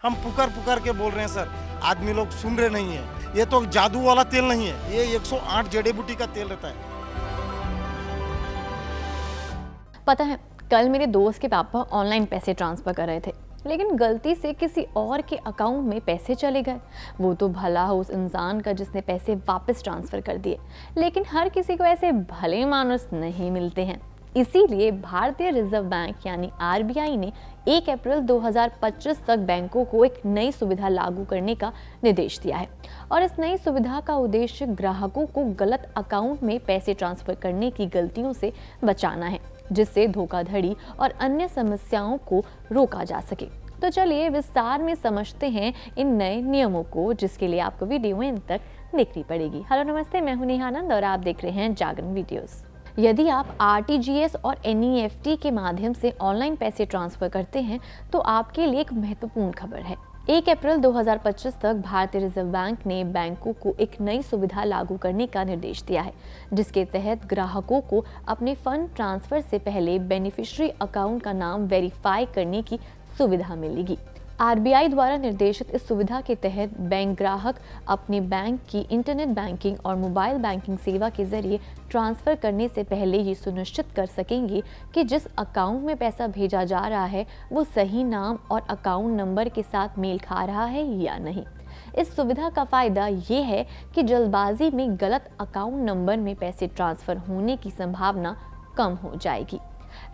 हम पुकार पुकार के बोल रहे हैं सर, आदमी लोग सुन रहे नहीं है। ये तो जादू वाला तेल नहीं है, ये 108 जड़ी बूटी का तेल रहता है। पता है, कल मेरे दोस्त के पापा ऑनलाइन पैसे ट्रांसफर कर रहे थे, लेकिन गलती से किसी और के अकाउंट में पैसे चले गए। वो तो भला हो उस इंसान का जिसने पैसे वापस ट्रांसफर कर दिए, लेकिन हर किसी को ऐसे भले मानुस नहीं मिलते हैं। इसीलिए भारतीय रिजर्व बैंक यानी आरबीआई ने 1 अप्रैल 2025 तक बैंकों को एक नई सुविधा लागू करने का निर्देश दिया है। और इस नई सुविधा का उद्देश्य ग्राहकों को गलत अकाउंट में पैसे ट्रांसफर करने की गलतियों से बचाना है, जिससे धोखाधड़ी और अन्य समस्याओं को रोका जा सके। तो चलिए विस्तार में समझते हैं इन नए नियमों को, जिसके लिए आपको वीडियो एंड तक देखनी पड़ेगी। हेलो नमस्ते, मैं हूं नेहा आनंद और आप देख रहे हैं जागरण वीडियोस। यदि आप आरटीजीएस और एनईएफटी के माध्यम से ऑनलाइन पैसे ट्रांसफर करते हैं तो आपके लिए एक महत्वपूर्ण खबर है। 1 अप्रैल 2025 तक भारतीय रिजर्व बैंक ने बैंकों को एक नई सुविधा लागू करने का निर्देश दिया है, जिसके तहत ग्राहकों को अपने फंड ट्रांसफर से पहले बेनिफिशियरी अकाउंट का नाम वेरीफाई करने की सुविधा मिलेगी। आरबीआई द्वारा निर्देशित इस सुविधा के तहत बैंक ग्राहक अपने बैंक की इंटरनेट बैंकिंग और मोबाइल बैंकिंग सेवा के जरिए ट्रांसफर करने से पहले ये सुनिश्चित कर सकेंगे कि जिस अकाउंट में पैसा भेजा जा रहा है वो सही नाम और अकाउंट नंबर के साथ मेल खा रहा है या नहीं। इस सुविधा का फायदा ये है कि जल्दबाजी में गलत अकाउंट नंबर में पैसे ट्रांसफर होने की संभावना कम हो जाएगी।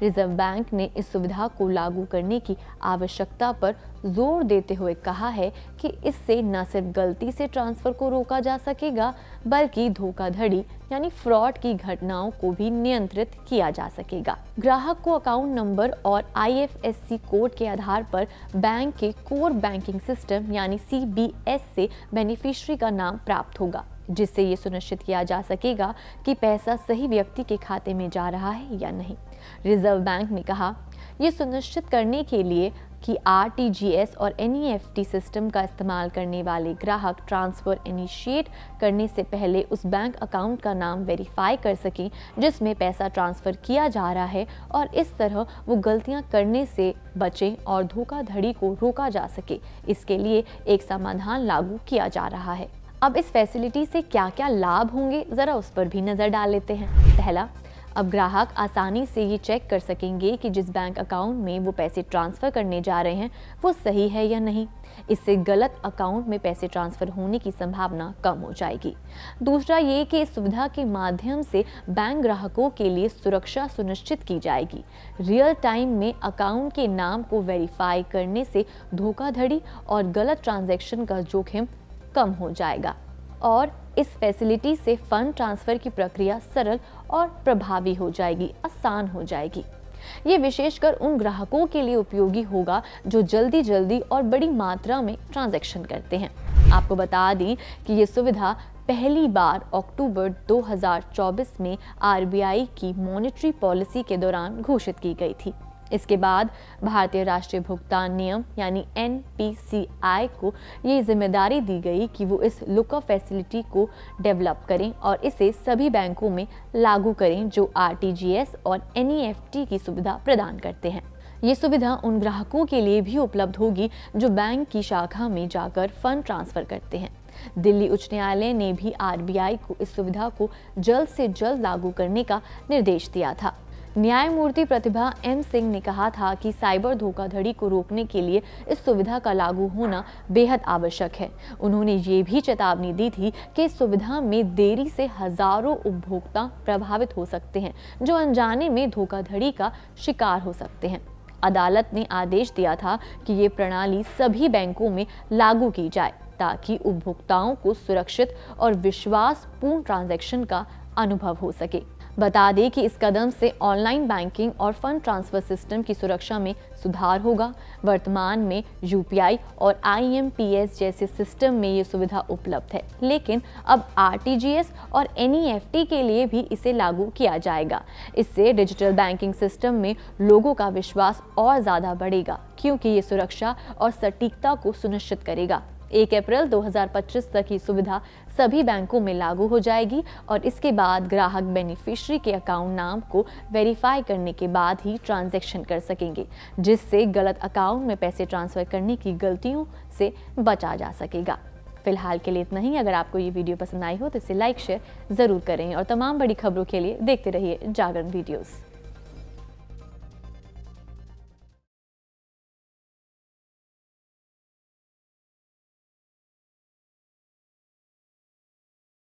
रिजर्व बैंक ने इस सुविधा को लागू करने की आवश्यकता पर जोर देते हुए कहा है कि इससे न सिर्फ गलती से ट्रांसफर को रोका जा सकेगा, बल्कि धोखाधड़ी यानी फ्रॉड की घटनाओं को भी नियंत्रित किया जा सकेगा। ग्राहक को अकाउंट नंबर और आईएफएससी कोड के आधार पर बैंक के कोर बैंकिंग सिस्टम यानी सीबीएस से बेनिफिशियरी का नाम प्राप्त होगा, जिससे ये सुनिश्चित किया जा सकेगा कि पैसा सही व्यक्ति के खाते में जा रहा है या नहीं। रिजर्व बैंक ने कहा, ये सुनिश्चित करने के लिए कि आरटीजीएस और एनईएफटी सिस्टम का इस्तेमाल करने वाले ग्राहक ट्रांसफर इनिशिएट करने से पहले उस बैंक अकाउंट का नाम वेरीफाई कर सकें जिसमें पैसा ट्रांसफर किया जा रहा है, और इस तरह वो गलतियां करने से बचें और धोखाधड़ी को रोका जा सके। इसके लिए एक समाधान लागू किया जा रहा है। अब इस फैसिलिटी से क्या क्या लाभ होंगे, जरा उस पर भी नजर डाल लेते हैं। पहला, अब ग्राहक आसानी से ये चेक कर सकेंगे कि जिस बैंक अकाउंट में वो पैसे ट्रांसफर करने जा रहे हैं वो सही है या नहीं। इससे गलत अकाउंट में पैसे ट्रांसफर होने की संभावना कम हो जाएगी। दूसरा ये कि इस सुविधा के माध्यम से बैंक ग्राहकों के लिए सुरक्षा सुनिश्चित की जाएगी। रियल टाइम में अकाउंट के नाम को वेरीफाई करने से धोखाधड़ी और गलत ट्रांजैक्शन का जोखिम कम हो जाएगा, और इस फैसिलिटी से फंड ट्रांसफर की प्रक्रिया सरल और प्रभावी हो जाएगी, आसान हो जाएगी। ये विशेषकर उन ग्राहकों के लिए उपयोगी होगा जो जल्दी और बड़ी मात्रा में ट्रांजैक्शन करते हैं। आपको बता दें कि ये सुविधा पहली बार अक्टूबर 2024 में आरबीआई की मॉनेटरी पॉलिसी के दौरान घोषित की गई थी। इसके बाद भारतीय राष्ट्रीय भुगतान नियम यानी एनपीसीआई को ये जिम्मेदारी दी गई कि वो इस लुकअप फैसिलिटी को डेवलप करें और इसे सभी बैंकों में लागू करें जो आरटीजीएस और एनईएफटी की सुविधा प्रदान करते हैं। ये सुविधा उन ग्राहकों के लिए भी उपलब्ध होगी जो बैंक की शाखा में जाकर फंड ट्रांसफर करते हैं। दिल्ली उच्च न्यायालय ने भी आरबीआई को इस सुविधा को जल्द से जल्द लागू करने का निर्देश दिया था। न्यायमूर्ति प्रतिभा एम सिंह ने कहा था कि साइबर धोखाधड़ी को रोकने के लिए इस सुविधा का लागू होना बेहद आवश्यक है। उन्होंने ये भी चेतावनी दी थी कि इस सुविधा में देरी से हजारों उपभोक्ता प्रभावित हो सकते हैं जो अनजाने में धोखाधड़ी का शिकार हो सकते हैं। अदालत ने आदेश दिया था कि ये प्रणाली सभी बैंकों में लागू की जाए ताकि उपभोक्ताओं को सुरक्षित और विश्वासपूर्ण ट्रांजैक्शन का अनुभव हो सके। बता दें कि इस कदम से ऑनलाइन बैंकिंग और फंड ट्रांसफर सिस्टम की सुरक्षा में सुधार होगा। वर्तमान में यूपीआई और आईएमपीएस जैसे सिस्टम में ये सुविधा उपलब्ध है, लेकिन अब आरटीजीएस और एनईएफटी के लिए भी इसे लागू किया जाएगा। इससे डिजिटल बैंकिंग सिस्टम में लोगों का विश्वास और ज़्यादा बढ़ेगा, क्योंकि ये सुरक्षा और सटीकता को सुनिश्चित करेगा। 1 अप्रैल 2025 तक ही सुविधा सभी बैंकों में लागू हो जाएगी और इसके बाद ग्राहक बेनिफिशियरी के अकाउंट नाम को वेरीफाई करने के बाद ही ट्रांजैक्शन कर सकेंगे, जिससे गलत अकाउंट में पैसे ट्रांसफर करने की गलतियों से बचा जा सकेगा। फिलहाल के लिए इतना ही। अगर आपको ये वीडियो पसंद आई हो तो इसे लाइक शेयर ज़रूर करें और तमाम बड़ी खबरों के लिए देखते रहिए जागरण वीडियोज़।